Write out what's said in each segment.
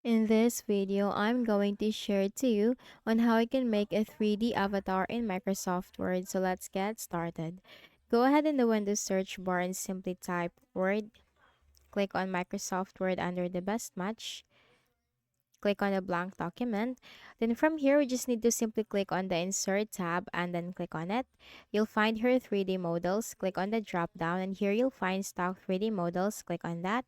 In this video, I'm going to share to you on how you can make a 3D avatar in Microsoft Word. So let's get started. Go ahead in the Windows search bar and simply type Word. Click on Microsoft Word under the best match. Click on a blank document. Then from here, we just need to simply click on the Insert tab and then click on it. You'll find here 3D models. Click on the drop down and here you'll find stock 3D models. Click on that.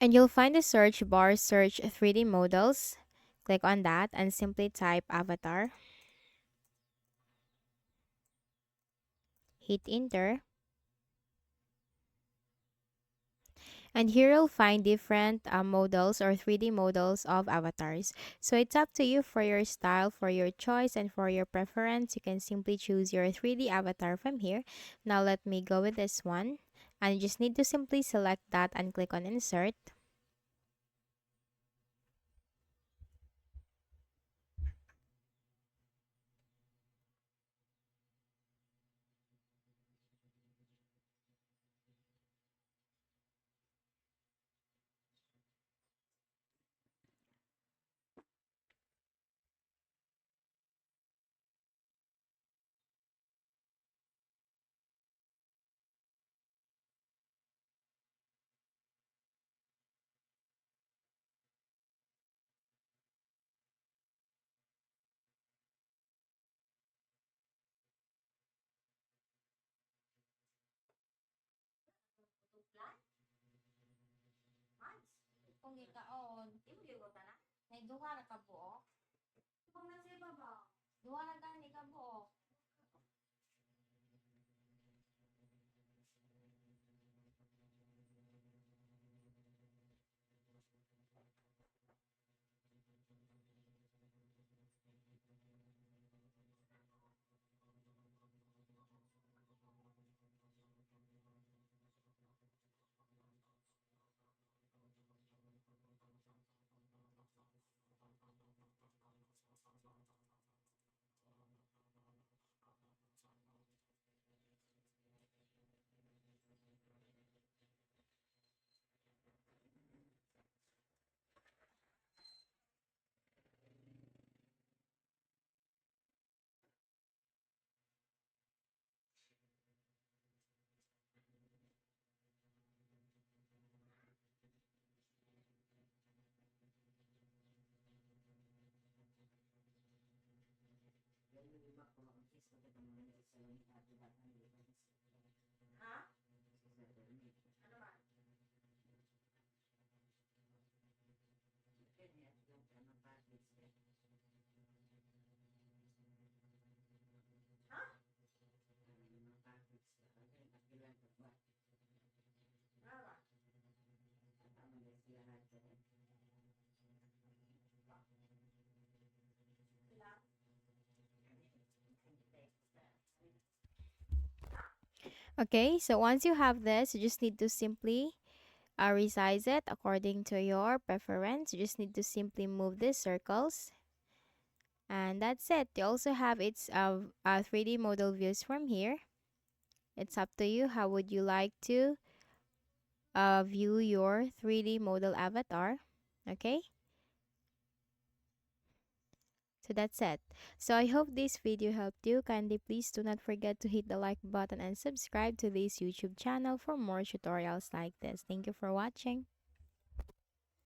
And you'll find the search bar, search 3D models. Click on that and simply type avatar. Hit enter. And here you'll find different models or 3D models of avatars. So it's up to you for your style, for your choice, and for your preference. You can simply choose your 3D avatar from here. Now let me go with this one. And you just need to simply select that and click on insert. Kung ikaon, imo gyud ta na. Nay duha ra ka buok. Kung nasa ibabaw, duha ra gani ka buok. Okay, so once you have this, you just need to simply resize it according to your preference. You just need to simply move these circles. And that's it. You also have its 3D model views from here. It's up to you. How would you like to view your 3D model avatar? Okay, so that's it. So I hope this video helped you. Kindly please do not forget to hit the like button and subscribe to this YouTube channel for more tutorials like this. Thank you for watching.